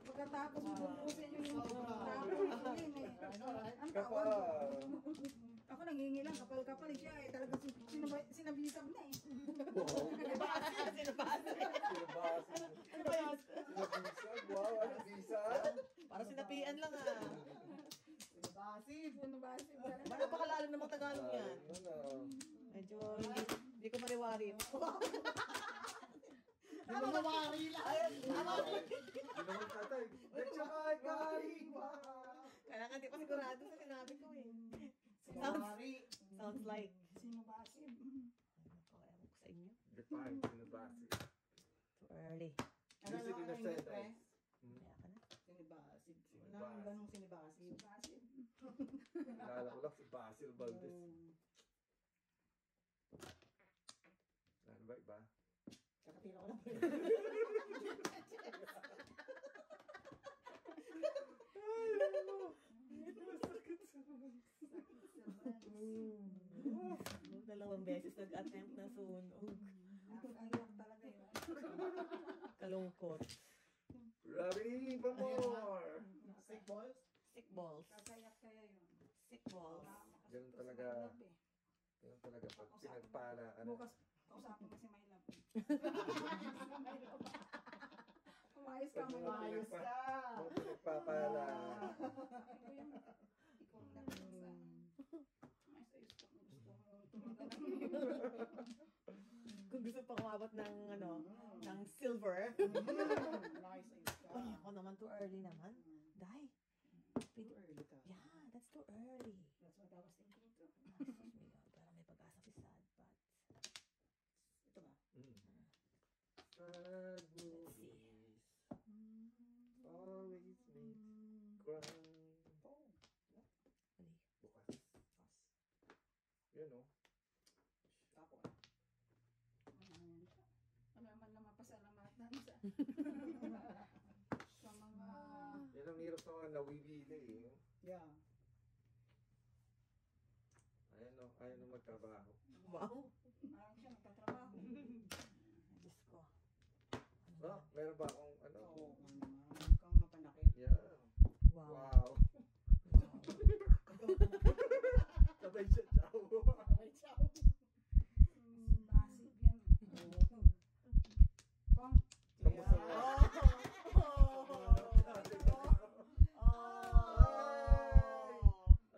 Pagkatapos mo bumusin yung tapos yun eh. Ang tawag Kapal. doon. Ako nangingilang kapal-kapal eh siya eh. Talaga sinabisab na eh. Sinabasa. Sinabasa. Ano ba yun? Sinabisag. Wow, ano bisa? Para sinapian lang ah. Basib. Ano ba? Napakalalim ng mga Tagalog yan. Ano? Medyo hindi ko mariwari. Di ba mawari lang? Hindi naman tatay. Nagtsakay-kay. Kailangan di pa sigurado sa sinabi ko eh. Mawari. Sounds like. Sino ba? Sib? Ewan ko sa inyo. Define, sinabasi. Too early. Ano Music in a ang sentence. pre? Kaya ka na. Sinibasib. Walang ganong sinibasib. Basib. Naalala ko lang si Basil Valdez. Ano ba iba? Kakatira ko lang. Dalawang beses nag-attempt na sunog. Nakakaiyak talaga yun. Kalungkot. Rabi, pa more! Sick balls? Sick balls. Kakayak kaya yun. Sick balls. Ganun talaga. Yan talaga pag pinagpala ka na. Bukas, kausapin ko si My Love. Umayos ka, My Love. Ayos ka! Pag pinagpapala. Ikaw yung, ikaw ang dapat sa ayos ka kung gusto mo. Kung gusto pang umabot ng ano, ng silver. Nice, ayos ka. Ay, ako naman too early naman. Dai. Too early ka. Yeah, that's too early. That's what I was thinking too. Pero may pag-asa si Sad, but Ito ba? Sad let's see. movies always make cry. Oh. Mali. Bukas. Yun o. Ako. Ano naman na mapasalamatan sa sa mga Yan ang hirap sa mga nawibili eh. Yeah. Ayaw na magtrabaho. Wow. parang siya nagtatrabaho. Diyos ko. Ah, meron ba akong ano? Oo, naman. Kang mapanakit. Yeah. Wow. Wow. Sabay siya, ciao. Basib yan. Kung Kamusta Yeah. mo?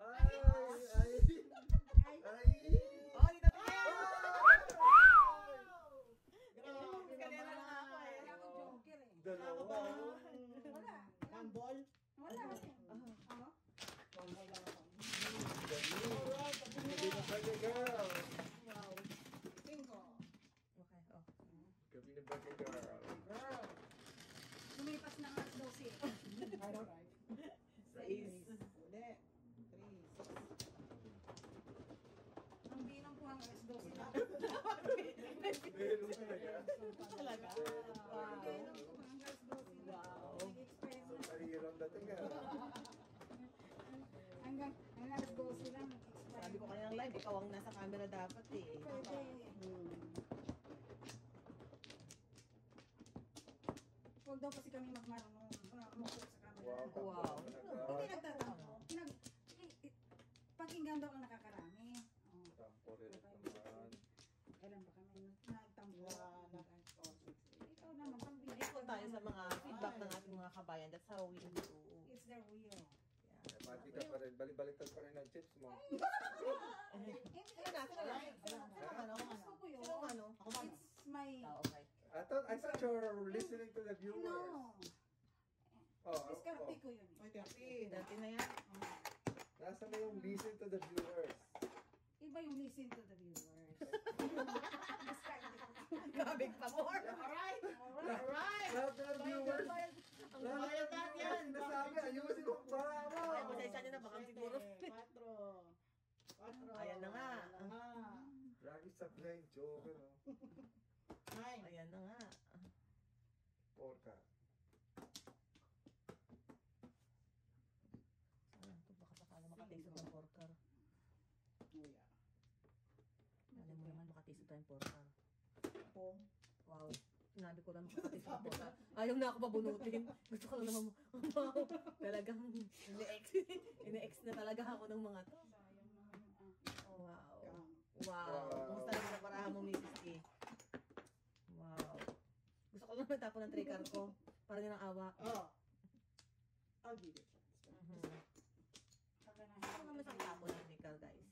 Ay! Ay! ay, Ay! Oh, di na Grabe Kanina naman. lang ako eh. kaya ako joker eh. Dalawa. Wala. One ball? Wala. Ano? One ball lang ako. Gabi na bagay, girl. Bingo. Okay, oh. Gabi na bagay, girl. Girl. Lumipas na ang 12. I know, right? Sais. Uli. 3, 6. Ang bilang ko ang alas 12 na. Meron talaga. Talaga? Ang bilang ko ang alas 12 na. Wow. Nag-experience na. Mahirap dating nga. Hanggang alas 12 lang. Sabi ko kaya ng live, ikaw ang nasa camera dapat eh. Pwede. Huwag daw kasi kami magmarunong. Umupo sa camera. Wow. Hindi nagtatampo. Pakinggan daw ang nakakarami. Oh. Temporary naman. Kailan ba kami nagtampo? Ikaw naman, pag Respond tayo sa mga feedback ng ating mga kabayan. That's how we do. It's their will. Yeah. Pati ka pa rin. Balibalitan pa rin ang chips mo. Sino na? Gusto ko yun. Sino ano? It's my... Okay. I thought you were listening to the viewers. No. Oh, Diskarte ko yun. Oy, Terpin. Dati na yan. Nasa na yung listen to the viewers? Iba yung listen to the viewers. Diskarte ko. Gabig pa more. Alright. Lahat ng viewers. Ang Lahat bayad ng natin viewers yan. sinasabi, ayusin mo ang bara mo. Ay, pasensya nyo na baka siguro. 4. Ayan na nga. Lagi sabihin, joker, no? 9. Ayan na nga. Porka. Ayan, ito baka sakala makataste ng porkar. Alam mo naman makataste tayong porkar. Wow. Sinabi ko lang makataste ng porkar. Ayaw na ako pabunutin. Gusto ko lang naman, wow. Talagang ine-ex na talaga ako ng mga to. Sayang naman yung Oh, wow. Wow. Wow. Kumusta naman sa parahan mo, Mrs. A? Wow. Gusto ko lang matapon ng trikar ko. Para nilang awa. Oh. I'll give it. Gusto ko naman sa tapon ng trikar, guys.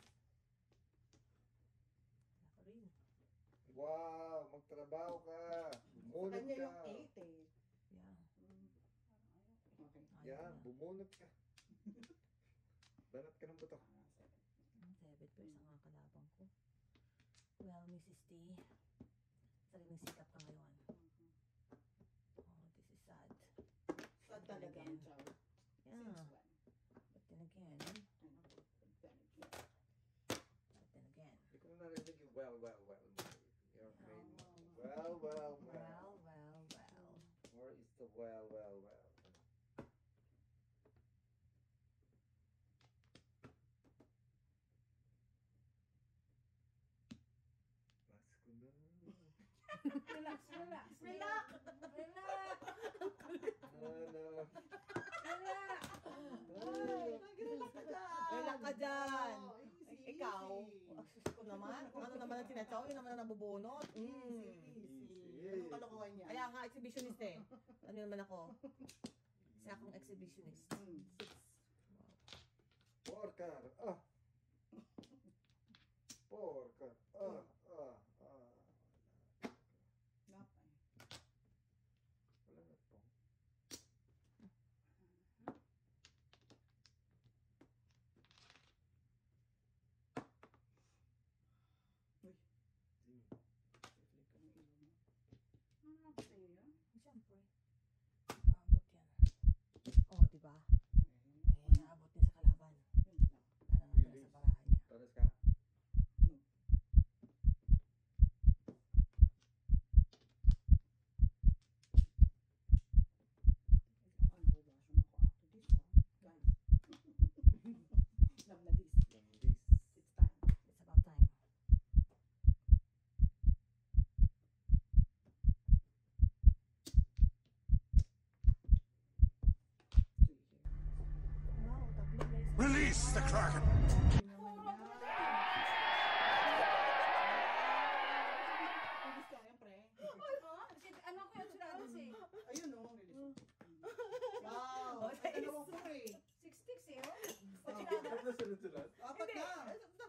Ako rin. Wow, magtrabaho ka. Bumunot Kanya ka. yung 8 eh. Yeah. Okay. Yan, bumunot ka. Banat ka ng buto. 7 pesos ang kalabang ko. Well, Mrs. T, sariling sikap ka ngayon. Oh, this is sad. Sad talaga ang child. Yeah. Since when? But then again, Hindi ko narinig yung well. You're made. Well. well. Where is the well. Pasko na. Relax. Relax! Relax. Ano? Relax. Relax ka dyan! Oh, easy, Ikaw, easy. asus ko naman. Kung ano naman ang tinatsaw, yun naman ang nabubunot. Easy. Anong kalokohan niya? Kaya nga, exhibitionist eh. Ano naman ako? Isa akong exhibitionist. 6. Porkar. Porkar. Napay. Wala na po. Uy. Sige. Flick ka ng ilaw mo. Ano sa'yo yun? Siyempre. Abot yan. Oh, diba? Eh, abot din sa kalaban. Yun lang. Para nga pala sa parahan niya. Taras ka? Ang hugasyon ako after this, guys. Love na this. Landis. It's time. It's about time. Wow, tatlo guys. Release the Kraken! Bilis ka, yan, pre. Kasi ano ko yung sulados eh. Ayun, no. Release. Wow. Oh, Ay, dalawang four eh. 6 sticks eh. Oh. Ano sunod-sunod? Apat Hindi, na.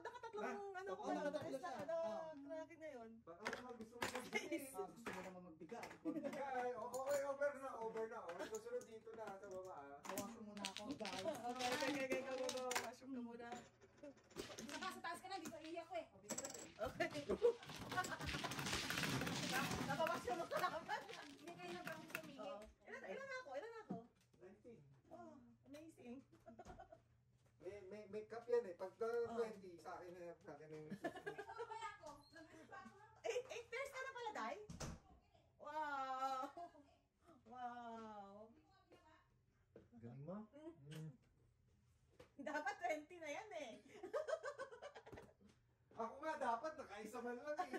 nakatatlong ano ko. Oo, nakatatlo siya. Kraken na yun. Baka naman gusto mo magbilis. Gusto mo naman magbigay. Okay, over na. Okay, susunod dito na sa baba. Hawakan mo na ako, guys. Okay, go. Pasok ka muna. Saka sa taas ka na, di ko iiyak ko eh. Okay. Napabasya mo ka naman. Hindi kayo nagawang sumigit. Oo. Ilan ako? 19. Oh, amazing. May cup yan eh. Pag 20, sa akin na yung... Ano kaya ako? Nag-ispa ako na. 8 pairs ka na pala, Day? Wow! Galing mo? Dapat 20 na yan eh. Ako nga dapat, nakaisa man lang eh.